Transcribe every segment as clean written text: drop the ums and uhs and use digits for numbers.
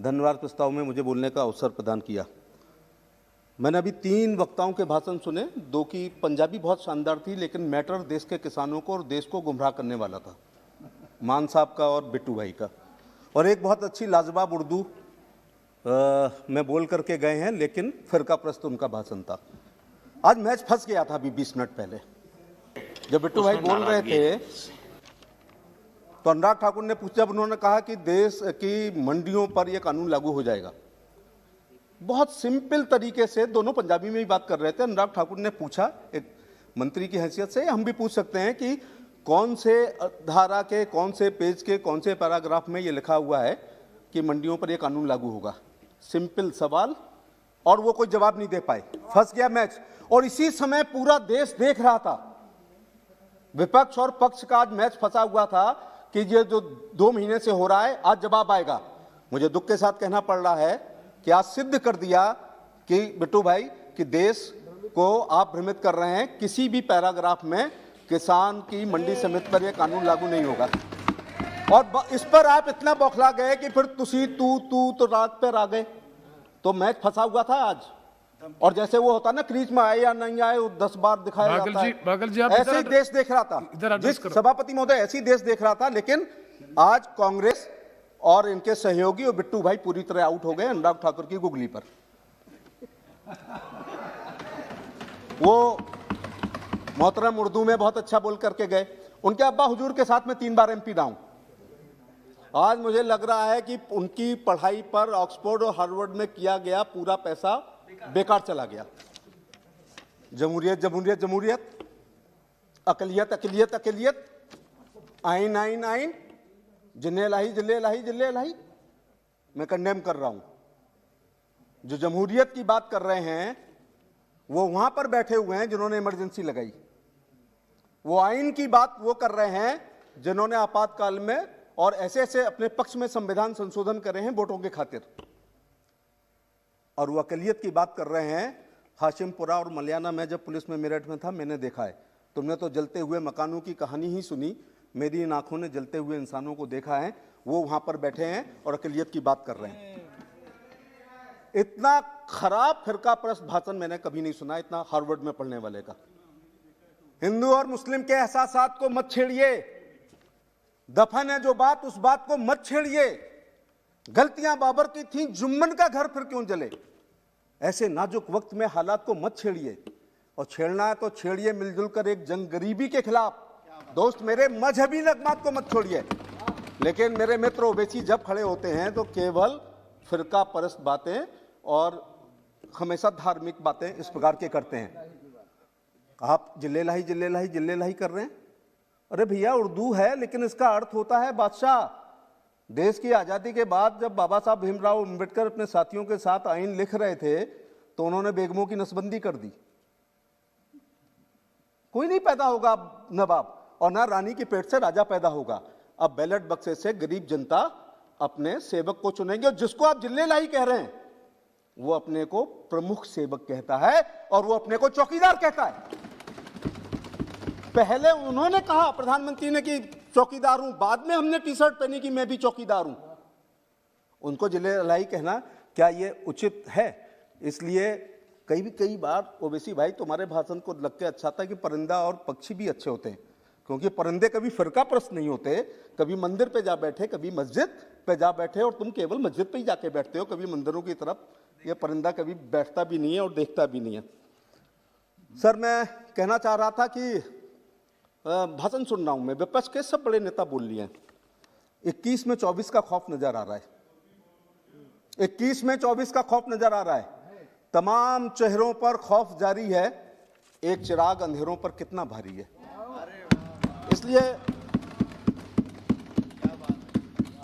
धन्यवाद प्रस्ताव में मुझे बोलने का अवसर प्रदान किया। मैंने अभी 3 वक्ताओं के भाषण सुने, 2 की पंजाबी बहुत शानदार थी, लेकिन मैटर देश के किसानों को और देश को गुमराह करने वाला था, मान साहब का और बिट्टू भाई का। और एक बहुत अच्छी लाजवाब उर्दू में बोल करके गए हैं, लेकिन फिरका प्रस्त उनका भाषण था। आज मैच फंस गया था अभी 20 मिनट पहले, जब बिट्टू भाई बोल रहे थे तो अनुराग ठाकुर ने पूछा, जब उन्होंने कहा कि देश की मंडियों पर यह कानून लागू हो जाएगा, बहुत सिंपल तरीके से दोनों पंजाबी में ही बात कर रहे थे। अनुराग ठाकुर ने पूछा, एक मंत्री की हैसियत से हम भी पूछ सकते हैं कि कौन से धारा के, कौन से पेज के, कौन से पैराग्राफ में ये लिखा हुआ है कि मंडियों पर यह कानून लागू होगा। सिंपल सवाल, और वो कोई जवाब नहीं दे पाए, फंस गया मैच। और इसी समय पूरा देश देख रहा था, विपक्ष और पक्ष का आज मैच फंसा हुआ था कि ये जो 2 महीने से हो रहा है, आज जवाब आएगा। मुझे दुख के साथ कहना पड़ रहा है कि आज सिद्ध कर दिया कि बिट्टू भाई कि देश को आप भ्रमित कर रहे हैं। किसी भी पैराग्राफ में किसान की मंडी समिति पर यह कानून लागू नहीं होगा। और इस पर आप इतना बौखला गए कि फिर तू तो रात पर आ गए, तो मैच फंसा हुआ था आज। और जैसे वो होता ना, क्रीज में आए या नहीं आए, 10 बार दिखाया जाता है, बागल जी, आप ऐसे ही देश देख रहा था, जिस सभापति महोदय ऐसे ही देश देख रहा था। लेकिन आज कांग्रेस और इनके सहयोगी और बिट्टू भाई पूरी तरह आउट हो गए अनुराग ठाकुर की गुगली पर। वो मोहतरम उर्दू में बहुत अच्छा बोल करके गए। उनके अब्बा हुजूर के साथ में 3 बार MP रहा हूं। आज मुझे लग रहा है कि उनकी पढ़ाई पर ऑक्सफोर्ड और हार्वर्ड में किया गया पूरा पैसा बेकार चला गया। जमहूरियत जमहूरियत जमहूरियत, अकलियत अकलियत अकलियत, आइन आइन आइन, जिले लाही जिले लाही जिले लाही। मैं कंडेम कर रहा हूं। जो जमहूरियत की बात कर रहे हैं वो वहां पर बैठे हुए हैं जिन्होंने इमरजेंसी लगाई। वो आइन की बात वो कर रहे हैं जिन्होंने आपातकाल में और ऐसे ऐसे अपने पक्ष में संविधान संशोधन करे हैं वोटों के खातिर। और वो अकलियत की बात कर रहे हैं हाशिमपुरा और मलियाना में जब पुलिस में मेरठ में था, मैंने देखा है। तुमने तो जलते हुए मकानों की कहानी ही सुनी, मेरी इन आंखों ने जलते हुए इंसानों को देखा है। वो वहां पर बैठे हैं और अकलियत की बात कर रहे हैं। इतना खराब फिरका परस्त भाषण मैंने कभी नहीं सुना, इतना हार्वर्ड में पढ़ने वाले का। हिंदू और मुस्लिम के एहसासात को मत छेड़िए, दफन है जो बात, उस बात को मत छेड़िए। गलतियां बाबर की थी, जुम्मन का घर फिर क्यों जले। ऐसे नाजुक वक्त में हालात को मत छेड़िए, और छेड़ना है तो छेड़िए मिलजुल कर एक जंग गरीबी के खिलाफ। दोस्त मेरे, मजहबी लगमात को मत छोड़िए। लेकिन मेरे मित्र ओवैसी जब खड़े होते हैं तो केवल फिरका परस्त बातें और हमेशा धार्मिक बातें इस प्रकार के करते हैं। आप जिले लाही जिले लाही जिले लाही कर रहे हैं। अरे भैया, उर्दू है लेकिन इसका अर्थ होता है बादशाह। देश की आजादी के बाद जब बाबा साहब भीमराव अम्बेडकर अपने साथियों के साथ आइन लिख रहे थे तो उन्होंने बेगमों की नसबंदी कर दी। कोई नहीं पैदा होगा नवाब, और ना रानी के पेट से राजा पैदा होगा। अब बैलेट बक्से से गरीब जनता अपने सेवक को चुनेंगे, और जिसको आप जिले लाई कह रहे हैं वो अपने को प्रमुख सेवक कहता है और वो अपने को चौकीदार कहता है। पहले उन्होंने कहा, प्रधानमंत्री ने, कि चौकीदार हूं, बाद में हमने टी-शर्ट पहनी कि मैं भी चौकीदार हूं। उनको जिले लाई कहना क्या ये उचित है? इसलिए कई बार ओवैसी भाई तुम्हारे भाषण को लग के अच्छा था कि परिंदा और पक्षी भी अच्छे होते हैं, क्योंकि परिंदे कभी फिरका परस्त नहीं होते। कभी मंदिर पे जा बैठे, कभी मस्जिद पे जा बैठे, और तुम केवल मस्जिद पे ही जाके बैठते हो, कभी मंदिरों की तरफ ये परिंदा कभी बैठता भी नहीं है और देखता भी नहीं है। सर, मैं कहना चाह रहा था कि भाषण सुन रहा हूं मैं, विपक्ष के सब बड़े नेता बोल लिए हैं। 21 में 24 का खौफ नजर आ रहा है। 21 में 24 का खौफ नजर आ रहा है। तमाम चेहरों पर खौफ जारी है। एक चिराग अंधेरों पर कितना भारी है। इसलिए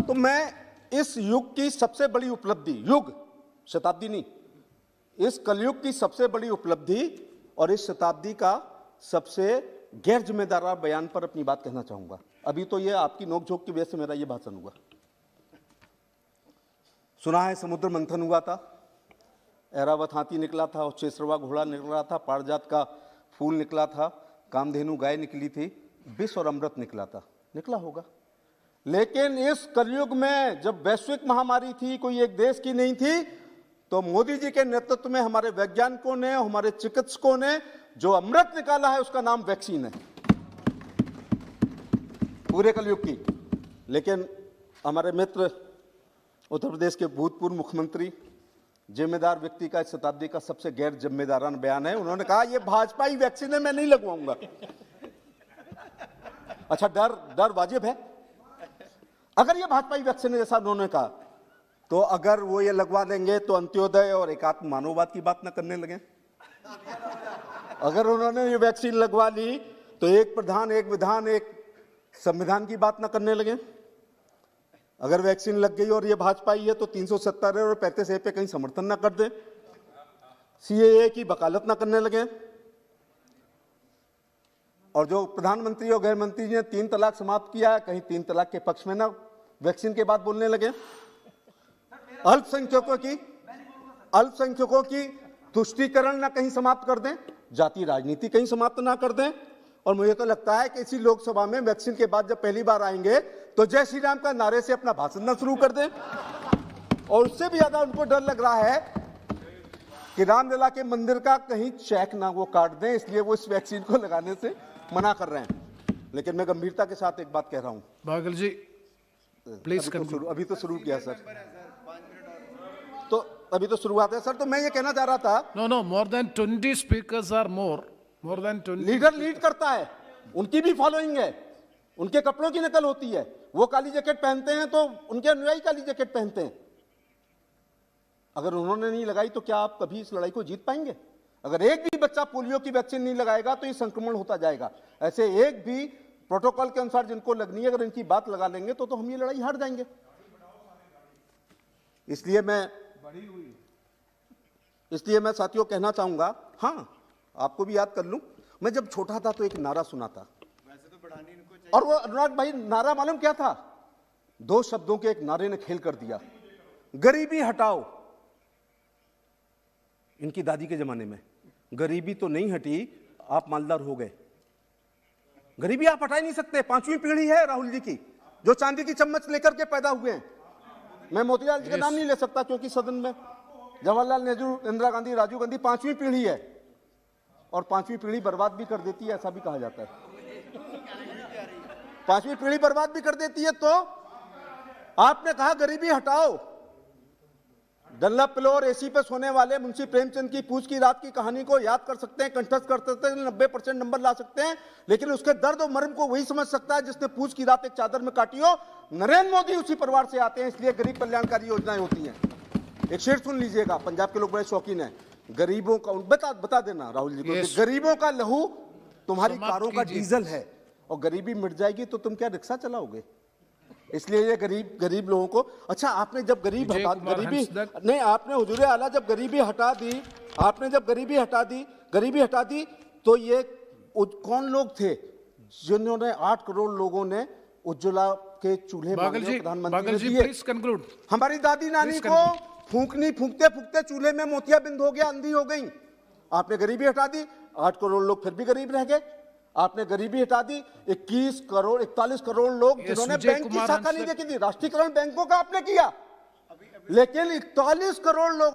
तो मैं इस युग की सबसे बड़ी उपलब्धि, युग शताब्दी नहीं, इस कलयुग की सबसे बड़ी उपलब्धि और इस शताब्दी का सबसे गैर जिम्मेदार बयान पर अपनी बात कहना चाहूंगा। अभी तो ये आपकी नोकझोंक की वजह से मेरा ये भाषण हुआ। सुना है समुद्र मंथन हुआ था, ऐरावत हाथी निकला था, और चेसरवा घोड़ा निकला था, पारिजात का फूल निकला था, कामधेनु गाय निकली थी, विष और अमृत निकला था। निकला होगा। लेकिन इस कलयुग में जब वैश्विक महामारी थी, कोई एक देश की नहीं थी, तो मोदी जी के नेतृत्व में हमारे वैज्ञानिकों ने, हमारे चिकित्सकों ने जो अमृत निकाला है उसका नाम वैक्सीन है, पूरे कलयुग की। लेकिन हमारे मित्र उत्तर प्रदेश के भूतपूर्व मुख्यमंत्री, जिम्मेदार व्यक्ति का इस शताब्दी का सबसे गैर जिम्मेदाराना बयान है, उन्होंने कहा ये भाजपा ही वैक्सीन है, मैं नहीं लगवाऊंगा। अच्छा, डर वाजिब है। अगर ये भाजपा ही वैक्सीन है जैसा उन्होंने कहा, तो अगर वो ये लगवा देंगे तो अंत्योदय और एकात्म मानववाद की बात ना करने लगे। अगर उन्होंने ये वैक्सीन लगवा ली तो एक प्रधान, एक विधान, एक संविधान की बात ना करने लगे। अगर वैक्सीन लग गई और ये भाजपा ही है तो 370 और 35A पे कहीं समर्थन ना कर दे, CAA की वकालत ना करने लगे, और जो प्रधानमंत्री और गृह मंत्री जी ने 3 तलाक समाप्त किया है, कहीं 3 तलाक के पक्ष में ना वैक्सीन के बाद बोलने लगे। अल्पसंख्यकों की तुष्टीकरण ना कहीं समाप्त कर दें, जाति राजनीति कहीं समाप्त ना कर दें। और मुझे तो लगता है कि इसी लोकसभा में वैक्सीन के बाद जब पहली बार आएंगे तो जय श्री राम का नारे से अपना भाषण ना शुरू कर दें। और उससे भी ज्यादा उनको डर लग रहा है कि रामलला के मंदिर का कहीं चेक ना वो काट दें, इसलिए वो इस वैक्सीन को लगाने से मना कर रहे हैं। लेकिन मैं गंभीरता के साथ एक बात कह रहा हूं, बागल जी प्लीज। अभी तो शुरू किया सर, तो अभी तो शुरुआत है सर। तो मैं ये कहना चाह रहा था, no more than 20 speakers are more than 20। Leader lead करता है, उनकी भी फॉलोइंग है, उनके कपड़ों की नकल होती है। वो काली जैकेट पहनते हैं तो उनके अनुयायी काली जैकेट पहनते हैं। अगर उन्होंने नहीं लगाई तो क्या आप कभी इस लड़ाई को जीत पाएंगे? अगर एक भी बच्चा पोलियो की वैक्सीन नहीं लगाएगा तो ये संक्रमण होता जाएगा। ऐसे एक भी प्रोटोकॉल के अनुसार जिनको लगनी है, अगर इनकी बात लगा लेंगे तो हम ये लड़ाई हार जाएंगे। इसलिए मैं साथियों कहना चाहूंगा, हाँ आपको भी याद कर लूं, मैं जब छोटा था तो एक नारा सुना था, और वो अनुराग भाई नारा मालूम क्या था? 2 शब्दों के एक नारे ने खेल कर दिया, गरीबी हटाओ। इनकी दादी के जमाने में गरीबी तो नहीं हटी, आप मालदार हो गए। गरीबी आप हटा ही नहीं सकते। 5वीं पीढ़ी है राहुल जी की, जो चांदी की चम्मच लेकर के पैदा हुए हैं। मैं मोतीलाल जी का नाम नहीं ले सकता क्योंकि सदन में जवाहरलाल नेहरू, इंदिरा गांधी, राजीव गांधी 5वीं पीढ़ी है, और 5वीं पीढ़ी बर्बाद भी कर देती है, ऐसा भी कहा जाता है। 5वीं पीढ़ी बर्बाद भी कर देती है। तो आपने कहा गरीबी हटाओ। डल्ला पिलो और एसी पे सोने वाले मुंशी प्रेमचंद की पूछ की रात की कहानी को याद कर सकते हैं, कंठस्थ कर सकते हैं, 90% नंबर ला सकते हैं, लेकिन उसके दर्द और मर्म को वही समझ सकता है जिसने पूछ की रात एक चादर में काटी हो। नरेंद्र मोदी उसी परिवार से आते हैं, इसलिए गरीब कल्याणकारी योजनाएं होती हैं। एक शेर सुन लीजिएगा, पंजाब के लोग बड़े शौकीन हैं। गरीबों का बता देना राहुल जी को, गरीबों का लहू तुम्हारी कारों का डीजल है, और गरीबी मिट जाएगी तो तुम क्या रिक्शा चलाओगे? इसलिए ये गरीब लोगों को, अच्छा आपने जब गरीबी आपने हुजूर आला जब गरीबी हटा दी, गरीबी हटा दी तो ये कौन लोग थे जिन्होंने 8 करोड़ लोगों ने उज्ज्वला के चूल्हे प्रधानमंत्री ने दिए? हमारी दादी नानी को फूकते फूकते चूल्हे में मोतियाबिंद हो गया, अंधी हो गई। आपने गरीबी हटा दी, 8 करोड़ लोग फिर भी गरीब रह गए। आपने गरीबी हटा दी, 41 करोड़ लोग जिन्होंने बैंक की शाखा नहीं देखी थी, राष्ट्रीयकरण बैंकों का आपने किया, लेकिन 41 करोड़ लोग।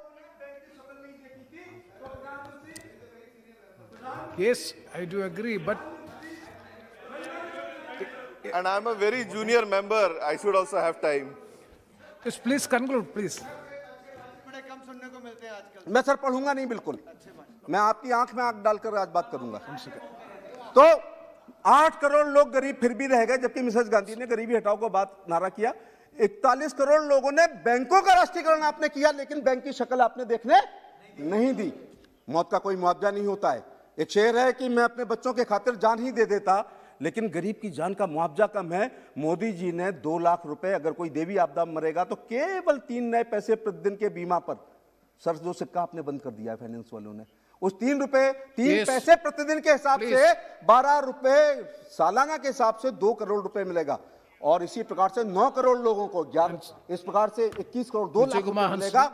Yes, I do agree, but and I'm a very junior member. I should also have time. Yes, please conclude, please. मैं सर पढ़ूंगा नहीं, बिल्कुल मैं आपकी आंख में आंख डालकर आज बात करूंगा। तो 8 करोड़ लोग गरीब फिर भी रह गए, जबकि मिसेस गांधी ने गरीबी हटाओ को बात नारा किया। 41 करोड़ लोगों ने बैंकों का राष्ट्रीयकरण आपने किया, लेकिन बैंक की शक्ल आपने देखने नहीं दी। मौत का कोई मुआवजा नहीं होता है। एक शेर है कि मैं अपने बच्चों के खातिर जान ही दे देता, लेकिन गरीब की जान का मुआवजा कम है। मोदी जी ने 2 लाख रुपए, अगर कोई देवी आपदा में मरेगा तो केवल 3 नए पैसे प्रतिदिन के बीमा पर, सर जो सिक्का आपने बंद कर दिया है फाइनेंस वालों ने, उस 3 पैसे प्रतिदिन के हिसाब से 12 रुपए सालाना के हिसाब से 2 करोड़ रुपए मिलेगा। और इसी प्रकार से 9 करोड़ लोगों को 11, इस प्रकार से 21 करोड़ 2 लाख रुपए मिलेगा।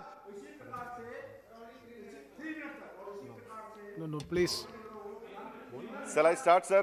No, please. Shall I start, sir?